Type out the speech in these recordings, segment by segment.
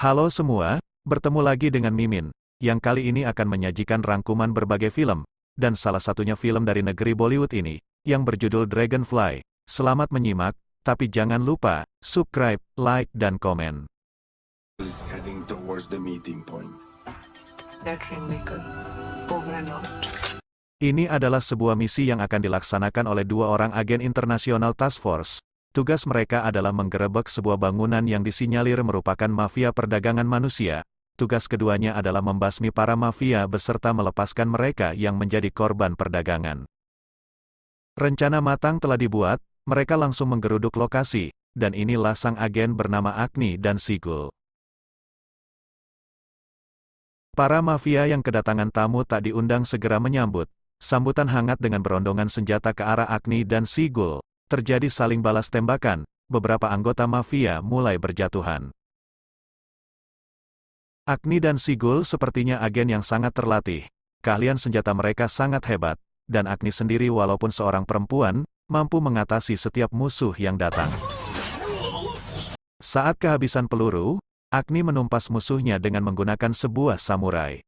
Halo semua, bertemu lagi dengan Mimin, yang kali ini akan menyajikan rangkuman berbagai film, dan salah satunya film dari negeri Bollywood ini, yang berjudul Dragonfly. Selamat menyimak, tapi jangan lupa, subscribe, like, dan komen. Is heading towards the meeting point. That Rainmaker. Over and out. Ini adalah sebuah misi yang akan dilaksanakan oleh dua orang agen internasional task force. Tugas mereka adalah menggerebek sebuah bangunan yang disinyalir merupakan mafia perdagangan manusia. Tugas keduanya adalah membasmi para mafia beserta melepaskan mereka yang menjadi korban perdagangan. Rencana matang telah dibuat, mereka langsung menggeruduk lokasi, dan inilah sang agen bernama Agni dan Sigul. Para mafia yang kedatangan tamu tak diundang segera menyambut. Sambutan hangat dengan berondongan senjata ke arah Agni dan Sigul. Terjadi saling balas tembakan, beberapa anggota mafia mulai berjatuhan. Agni dan Sigul sepertinya agen yang sangat terlatih. Keahlian senjata mereka sangat hebat, dan Agni sendiri walaupun seorang perempuan, mampu mengatasi setiap musuh yang datang. Saat kehabisan peluru, Agni menumpas musuhnya dengan menggunakan sebuah samurai.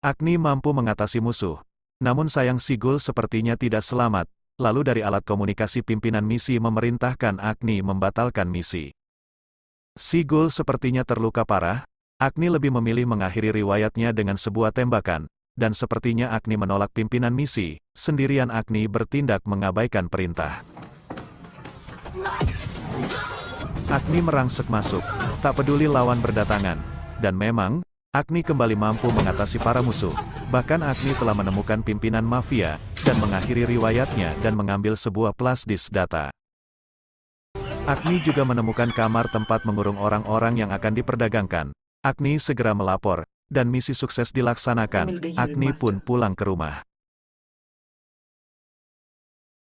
Agni mampu mengatasi musuh, namun sayang Sigul sepertinya tidak selamat. Lalu dari alat komunikasi pimpinan misi memerintahkan Agni membatalkan misi. Sigul sepertinya terluka parah, Agni lebih memilih mengakhiri riwayatnya dengan sebuah tembakan, dan sepertinya Agni menolak pimpinan misi, sendirian Agni bertindak mengabaikan perintah. Agni merangsek masuk, tak peduli lawan berdatangan, dan memang, Agni kembali mampu mengatasi para musuh. Bahkan Agni telah menemukan pimpinan mafia, dan mengakhiri riwayatnya dan mengambil sebuah flash disk data. Agni juga menemukan kamar tempat mengurung orang-orang yang akan diperdagangkan. Agni segera melapor, dan misi sukses dilaksanakan. Agni pun pulang ke rumah.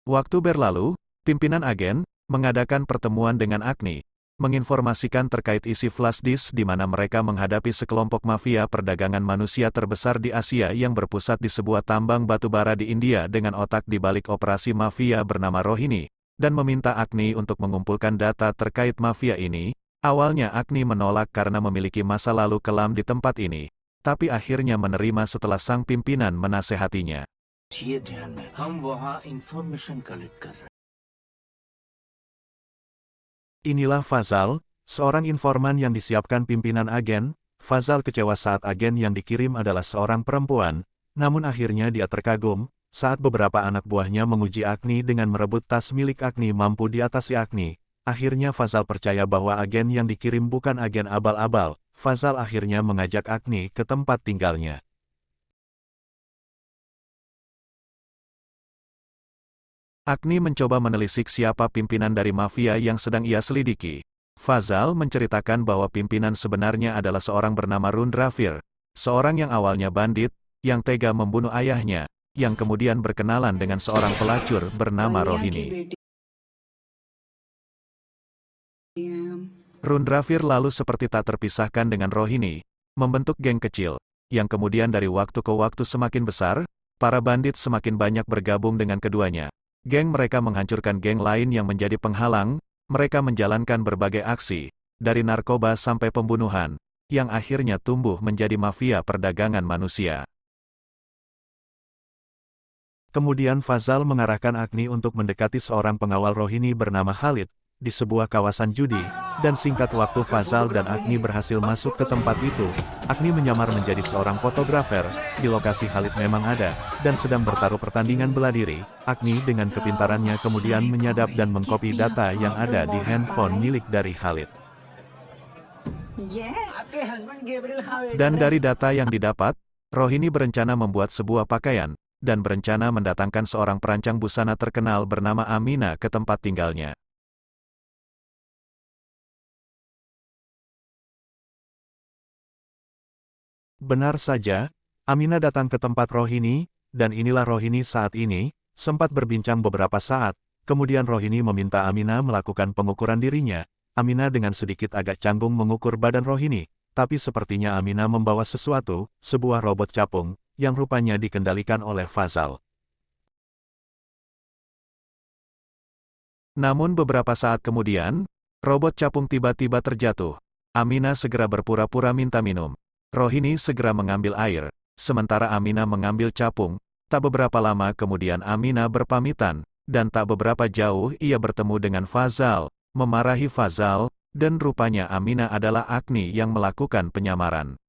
Waktu berlalu, pimpinan agen mengadakan pertemuan dengan Agni, menginformasikan terkait isi flash disk di mana mereka menghadapi sekelompok mafia perdagangan manusia terbesar di Asia yang berpusat di sebuah tambang batubara di India dengan otak di balik operasi mafia bernama Rohini, dan meminta Agni untuk mengumpulkan data terkait mafia ini. Awalnya Agni menolak karena memiliki masa lalu kelam di tempat ini, tapi akhirnya menerima setelah sang pimpinan menasehatinya. Inilah Fazal, seorang informan yang disiapkan pimpinan agen. Fazal kecewa saat agen yang dikirim adalah seorang perempuan, namun akhirnya dia terkagum, saat beberapa anak buahnya menguji Agni dengan merebut tas milik Agni mampu diatasi Agni. Akhirnya Fazal percaya bahwa agen yang dikirim bukan agen abal-abal. Fazal akhirnya mengajak Agni ke tempat tinggalnya. Agni mencoba menelisik siapa pimpinan dari mafia yang sedang ia selidiki. Fazal menceritakan bahwa pimpinan sebenarnya adalah seorang bernama Rundravir, seorang yang awalnya bandit, yang tega membunuh ayahnya, yang kemudian berkenalan dengan seorang pelacur bernama Rohini. Rundravir lalu seperti tak terpisahkan dengan Rohini, membentuk geng kecil, yang kemudian dari waktu ke waktu semakin besar, para bandit semakin banyak bergabung dengan keduanya. Geng mereka menghancurkan geng lain yang menjadi penghalang, mereka menjalankan berbagai aksi, dari narkoba sampai pembunuhan, yang akhirnya tumbuh menjadi mafia perdagangan manusia. Kemudian Fazal mengarahkan Agni untuk mendekati seorang pengawal Rohini bernama Khalid, di sebuah kawasan judi, dan singkat waktu Fazal dan Agni berhasil masuk ke tempat itu. Agni menyamar menjadi seorang fotografer, di lokasi Khalid memang ada, dan sedang bertaruh pertandingan bela diri. Agni dengan kepintarannya kemudian menyadap dan mengkopi data yang ada di handphone milik dari Khalid. Dan dari data yang didapat, Rohini berencana membuat sebuah pakaian, dan berencana mendatangkan seorang perancang busana terkenal bernama Amina ke tempat tinggalnya. Benar saja, Amina datang ke tempat Rohini, dan inilah Rohini saat ini, sempat berbincang beberapa saat, kemudian Rohini meminta Amina melakukan pengukuran dirinya. Amina dengan sedikit agak canggung mengukur badan Rohini, tapi sepertinya Amina membawa sesuatu, sebuah robot capung, yang rupanya dikendalikan oleh Fazal. Namun beberapa saat kemudian, robot capung tiba-tiba terjatuh, Amina segera berpura-pura minta minum. Rohini segera mengambil air, sementara Amina mengambil capung. Tak beberapa lama kemudian Amina berpamitan, dan tak beberapa jauh ia bertemu dengan Fazal, memarahi Fazal, dan rupanya Amina adalah Agni yang melakukan penyamaran.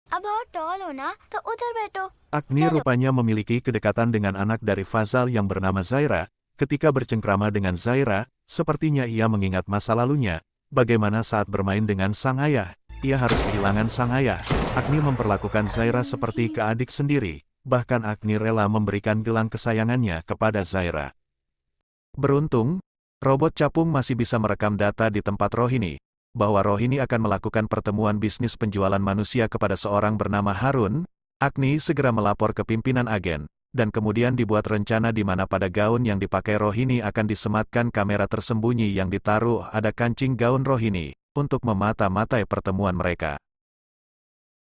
अब बहुत टॉल हो ना तो उधर बैठो। Agni Chalo. rupanya memiliki kedekatan dengan anak dari Fazal yang bernama Zaira. Ketika bercengkrama dengan Zaira, sepertinya ia mengingat masa lalunya. Bagaimana saat bermain dengan sang ayah, ia harus kehilangan sang ayah. Agni memperlakukan Zaira seperti ke adik sendiri. Bahkan Agni rela memberikan gelang kesayangannya kepada Zaira. Beruntung, robot capung masih bisa merekam data di tempat Rohini, bahwa Rohini akan melakukan pertemuan bisnis penjualan manusia kepada seorang bernama Harun. Agni segera melapor ke pimpinan agen, dan kemudian dibuat rencana di mana pada gaun yang dipakai Rohini akan disematkan kamera tersembunyi yang ditaruh ada kancing gaun Rohini, untuk memata-matai pertemuan mereka.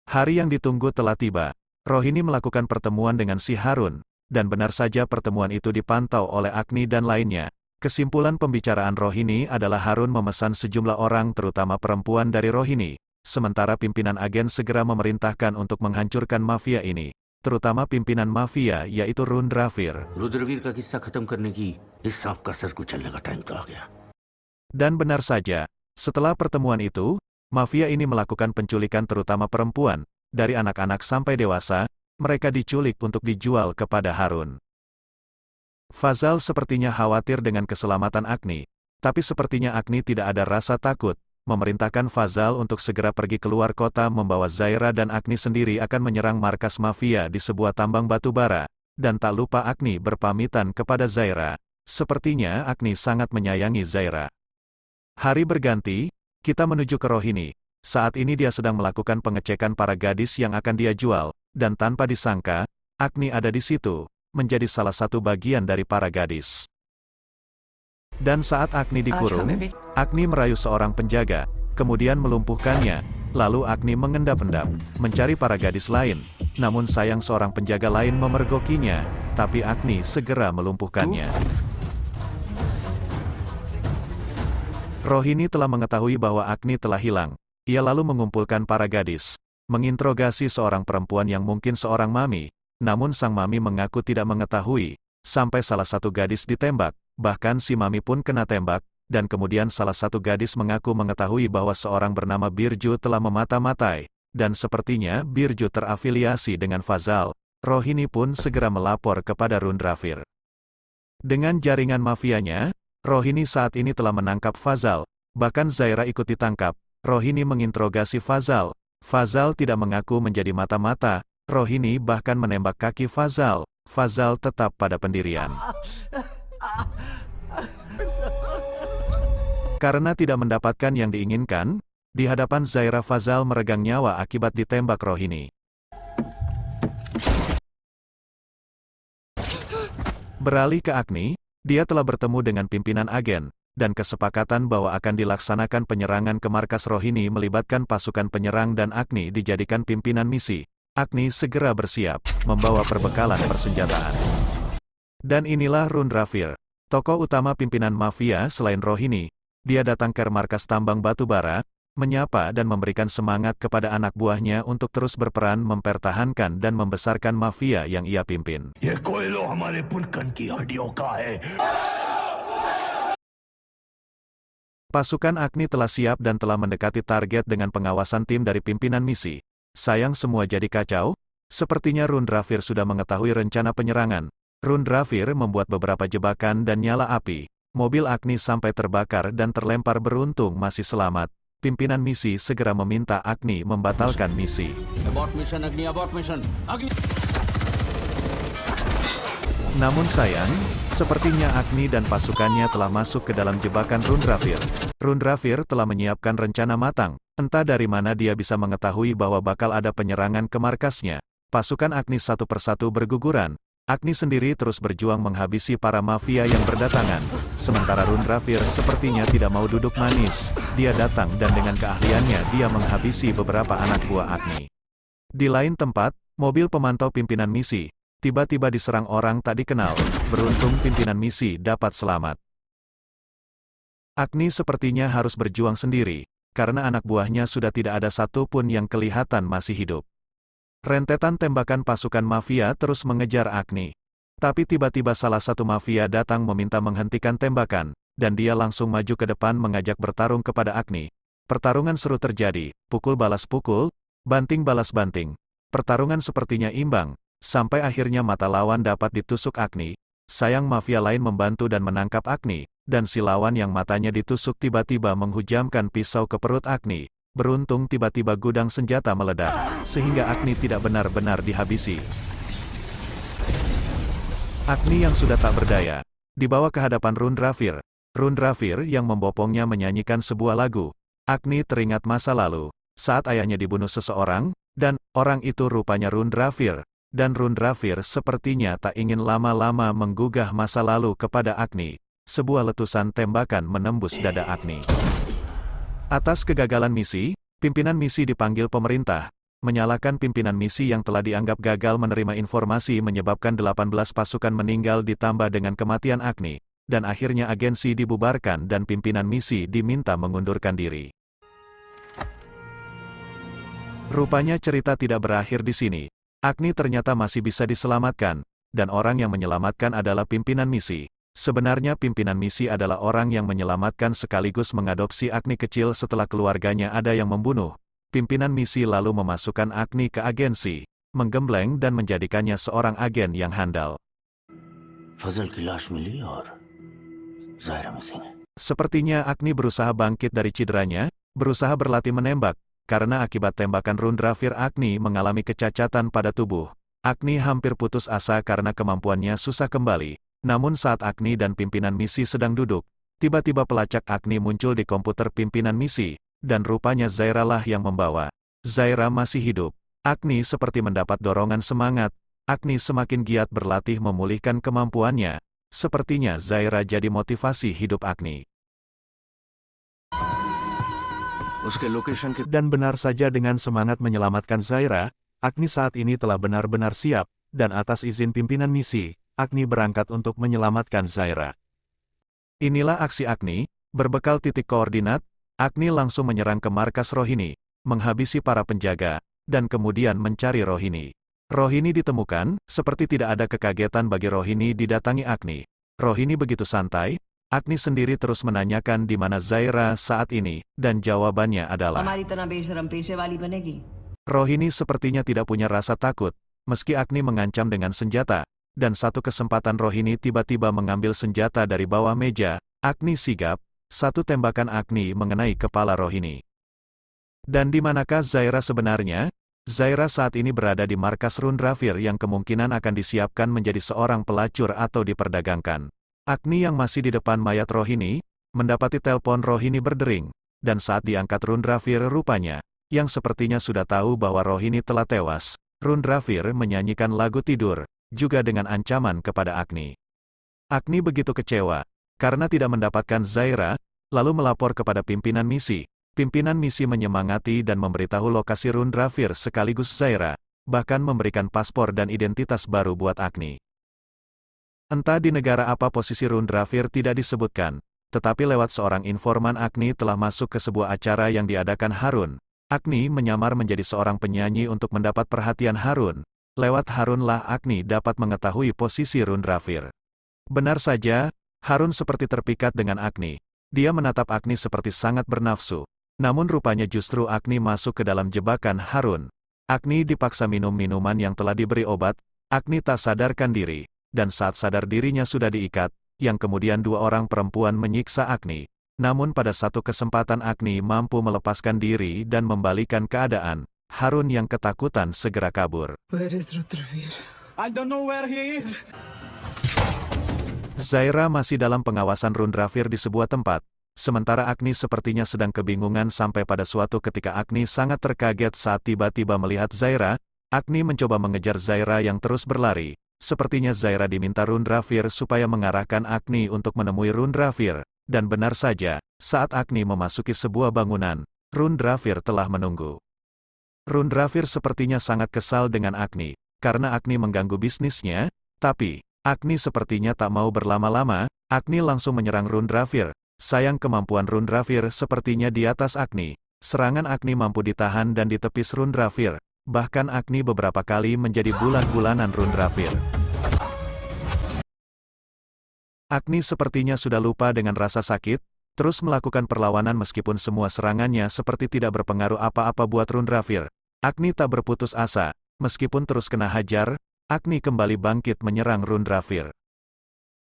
Hari yang ditunggu telah tiba. Rohini melakukan pertemuan dengan si Harun, dan benar saja pertemuan itu dipantau oleh Agni dan lainnya. Kesimpulan pembicaraan Rohini adalah Harun memesan sejumlah orang terutama perempuan dari Rohini, sementara pimpinan agen segera memerintahkan untuk menghancurkan mafia ini, terutama pimpinan mafia yaitu Rundravir. Rudraveer का किस्सा खत्म करने की इस सांप का सर कुचलने का टाइम तो आ गया। Dan benar saja, setelah pertemuan itu, mafia ini melakukan penculikan terutama perempuan, dari anak-anak sampai dewasa, mereka diculik untuk dijual kepada Harun. Fazal sepertinya khawatir dengan keselamatan Agni, tapi sepertinya Agni tidak ada rasa takut, memerintahkan Fazal untuk segera pergi keluar kota membawa Zaira dan Agni sendiri akan menyerang markas mafia di sebuah tambang batu bara, dan tak lupa Agni berpamitan kepada Zaira. Sepertinya Agni sangat menyayangi Zaira. Hari berganti, kita menuju ke Rohini. Saat ini dia sedang melakukan pengecekan para gadis yang akan dia jual, dan tanpa disangka, Agni ada di situ, menjadi salah satu bagian dari para gadis. Dan saat Agni dikurung, Agni merayu seorang penjaga, kemudian melumpuhkannya, lalu Agni mengendap-endap, mencari para gadis lain, namun sayang seorang penjaga lain memergokinya, tapi Agni segera melumpuhkannya. Rohini telah mengetahui bahwa Agni telah hilang. Ia lalu mengumpulkan para gadis, menginterogasi seorang perempuan yang mungkin seorang mami, namun sang mami mengaku tidak mengetahui, sampai salah satu gadis ditembak, bahkan si mami pun kena tembak, dan kemudian salah satu gadis mengaku mengetahui bahwa seorang bernama Birju telah memata-matai, dan sepertinya Birju terafiliasi dengan Fazal. Rohini pun segera melapor kepada Rundravir. Dengan jaringan mafianya, Rohini saat ini telah menangkap Fazal, bahkan Zaira ikut ditangkap. Rohini menginterogasi Fazal. Fazal tidak mengaku menjadi mata-mata. Rohini bahkan menembak kaki Fazal. Fazal tetap pada pendirian. Karena tidak mendapatkan yang diinginkan, di hadapan Zaira Fazal meregang nyawa akibat ditembak Rohini. Beralih ke Agni, dia telah bertemu dengan pimpinan agen, dan kesepakatan bahwa akan dilaksanakan penyerangan ke markas Rohini melibatkan pasukan penyerang dan Agni dijadikan pimpinan misi. Agni segera bersiap, membawa perbekalan persenjataan. Dan inilah Rundravir, tokoh utama pimpinan mafia selain Rohini. Dia datang ke markas tambang batu bara, menyapa dan memberikan semangat kepada anak buahnya untuk terus berperan mempertahankan dan membesarkan mafia yang ia pimpin. ये कोयलो हमारे पुरखन की हड्डियों का है। Pasukan Agni telah siap dan telah mendekati target dengan pengawasan tim dari pimpinan misi. Sayang semua jadi kacau, sepertinya Rundravir sudah mengetahui rencana penyerangan. Rundravir membuat beberapa jebakan dan nyala api. Mobil Agni sampai terbakar dan terlempar, beruntung masih selamat. Pimpinan misi segera meminta Agni membatalkan misi. Abort mission, Agni, abort mission. Agni. Namun sayang, sepertinya Agni dan pasukannya telah masuk ke dalam jebakan Rundravir. Rundravir telah menyiapkan rencana matang, entah dari mana dia bisa mengetahui bahwa bakal ada penyerangan ke markasnya. Pasukan Agni satu persatu berguguran. Agni sendiri terus berjuang menghabisi para mafia yang berdatangan. Sementara Rundravir sepertinya tidak mau duduk manis. Dia datang dan dengan keahliannya dia menghabisi beberapa anak buah Agni. Di lain tempat, mobil pemantau pimpinan misi tiba-tiba diserang orang tak dikenal. Beruntung pimpinan misi dapat selamat. Agni sepertinya harus berjuang sendiri. karena anak buahnya sudah tidak ada satupun yang kelihatan masih hidup. Rentetan tembakan pasukan mafia terus mengejar Agni. Tapi tiba-tiba salah satu mafia datang meminta menghentikan tembakan, dan dia langsung maju ke depan mengajak bertarung kepada Agni. Pertarungan seru terjadi, pukul balas pukul, banting balas banting. Pertarungan sepertinya imbang, sampai akhirnya mata lawan dapat ditusuk Agni. Sayang mafia lain membantu dan menangkap Agni, dan si lawan yang matanya ditusuk tiba-tiba menghujamkan pisau ke perut Agni. Beruntung tiba-tiba gudang senjata meledak, sehingga Agni tidak benar-benar dihabisi. Agni yang sudah tak berdaya, dibawa ke hadapan Rundrafir. Rundrafir yang membopongnya menyanyikan sebuah lagu. Agni teringat masa lalu, saat ayahnya dibunuh seseorang, dan orang itu rupanya Rundrafir. Dan Rundrafir sepertinya tak ingin lama-lama menggugah masa lalu kepada Agni. Sebuah letusan tembakan menembus dada Agni. Atas kegagalan misi, pimpinan misi dipanggil pemerintah. Menyalahkan pimpinan misi yang telah dianggap gagal menerima informasi menyebabkan 18 pasukan meninggal ditambah dengan kematian Agni. Dan akhirnya agensi dibubarkan dan pimpinan misi diminta mengundurkan diri. Rupanya cerita tidak berakhir di sini. Agni ternyata masih bisa diselamatkan, dan orang yang menyelamatkan adalah pimpinan misi. Sebenarnya pimpinan misi adalah orang yang menyelamatkan sekaligus mengadopsi Agni kecil setelah keluarganya ada yang membunuh. Pimpinan misi lalu memasukkan Agni ke agensi, menggembleng dan menjadikannya seorang agen yang handal. फजल की लाश मिली और जायरा मिसिंग है। Sepertinya Agni berusaha bangkit dari cederanya, berusaha berlatih menembak, karena akibat tembakan Rundrafir Agni mengalami kecacatan pada tubuh. Agni hampir putus asa karena kemampuannya susah kembali. Namun saat Agni dan pimpinan misi sedang duduk, tiba-tiba pelacak Agni muncul di komputer pimpinan misi, dan rupanya Zaira lah yang membawa. Zaira masih hidup. Agni seperti mendapat dorongan semangat. Agni semakin giat berlatih memulihkan kemampuannya. Sepertinya Zaira jadi motivasi hidup Agni. उसके लोकेशन के Dan benar saja dengan semangat menyelamatkan Zaira, Agni saat ini telah benar-benar siap, dan atas izin pimpinan misi, Agni berangkat untuk menyelamatkan Zaira. Inilah aksi Agni, berbekal titik koordinat, Agni langsung menyerang ke markas Rohini, menghabisi para penjaga, dan kemudian mencari Rohini. Rohini ditemukan, seperti tidak ada kekagetan bagi Rohini didatangi Agni. Rohini begitu santai, Agni sendiri terus menanyakan di mana Zaira saat ini, dan jawabannya adalah, हमारी तरह बेशरम पेशे वाली बनेगी। Rohini sepertinya tidak punya rasa takut, meski Agni mengancam dengan senjata, dan satu kesempatan Rohini tiba-tiba mengambil senjata dari bawah meja. Agni sigap, satu tembakan Agni mengenai kepala Rohini. Dan di manakah Zaira sebenarnya? Zaira saat ini berada di markas Rundrafir yang kemungkinan akan disiapkan menjadi seorang pelacur atau diperdagangkan. Agni yang masih di depan mayat Rohini, mendapati telepon Rohini berdering, dan saat diangkat Rundrafir rupanya, yang sepertinya sudah tahu bahwa Rohini telah tewas, Rundrafir menyanyikan lagu tidur, juga dengan ancaman kepada Agni. Agni begitu kecewa, karena tidak mendapatkan Zaira, lalu melapor kepada pimpinan misi. Pimpinan misi menyemangati dan memberitahu lokasi Rundrafir sekaligus Zaira, bahkan memberikan paspor dan identitas baru buat Agni. Entah di negara apa posisi Rundrafir tidak disebutkan, tetapi lewat seorang informan Agni telah masuk ke sebuah acara yang diadakan Harun. Agni menyamar menjadi seorang penyanyi untuk mendapat perhatian Harun. Lewat Harunlah Agni dapat mengetahui posisi Rundrafir. Benar saja, Harun seperti terpikat dengan Agni. Dia menatap Agni seperti sangat bernafsu. Namun rupanya justru Agni masuk ke dalam jebakan Harun. Agni dipaksa minum minuman yang telah diberi obat. Agni tak sadarkan diri, dan saat sadar dirinya sudah diikat, yang kemudian dua orang perempuan menyiksa Agni. Namun pada satu kesempatan Agni mampu melepaskan diri dan membalikan keadaan. Harun yang ketakutan segera kabur. Where is Rudravir? I don't know where he is. Zaira masih dalam pengawasan Rundrafir di sebuah tempat. Sementara Agni sepertinya sedang kebingungan sampai pada suatu ketika Agni sangat terkaget saat tiba-tiba melihat Zaira. Agni mencoba mengejar Zaira yang terus berlari. Sepertinya Zaira diminta Rundrafir supaya mengarahkan Agni untuk menemui Rundrafir. Dan benar saja, saat Agni memasuki sebuah bangunan, Rundrafir telah menunggu. Rundrafir sepertinya sangat kesal dengan Agni, karena Agni mengganggu bisnisnya, tapi, Agni sepertinya tak mau berlama-lama. Agni langsung menyerang Rundrafir. Sayang kemampuan Rundrafir sepertinya di atas Agni, serangan Agni mampu ditahan dan ditepis Rundrafir. Bahkan Agni beberapa kali menjadi bulan-bulanan Rundrafir. Agni sepertinya sudah lupa dengan rasa sakit, terus melakukan perlawanan meskipun semua serangannya seperti tidak berpengaruh apa-apa buat Rundrafir. Agni tak berputus asa, meskipun terus kena hajar, Agni kembali bangkit menyerang Rundrafir.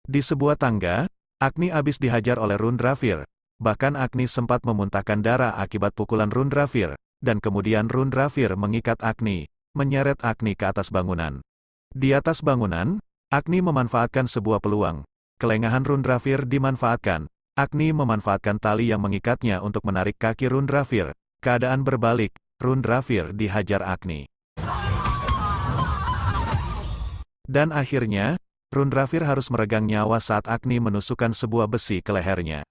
Di sebuah tangga, Agni habis dihajar oleh Rundrafir. Bahkan Agni sempat memuntahkan darah akibat pukulan Rundrafir, dan kemudian Rundrafir mengikat Agni, menyeret Agni ke atas bangunan. Di atas bangunan, Agni memanfaatkan sebuah peluang. Kelengahan Rundrafir dimanfaatkan. Agni memanfaatkan tali yang mengikatnya untuk menarik kaki Rundrafir. Keadaan berbalik, Rundrafir dihajar Agni. Dan akhirnya, Rundrafir harus meregang nyawa saat Agni menusukkan sebuah besi ke lehernya.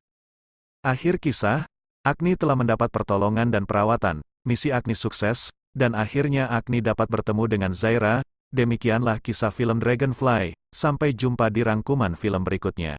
Akhir kisah, Agni telah mendapat pertolongan dan perawatan, misi Agni sukses, dan akhirnya Agni dapat bertemu dengan Zyra. Demikianlah kisah film Dragonfly. Sampai jumpa di rangkuman film berikutnya.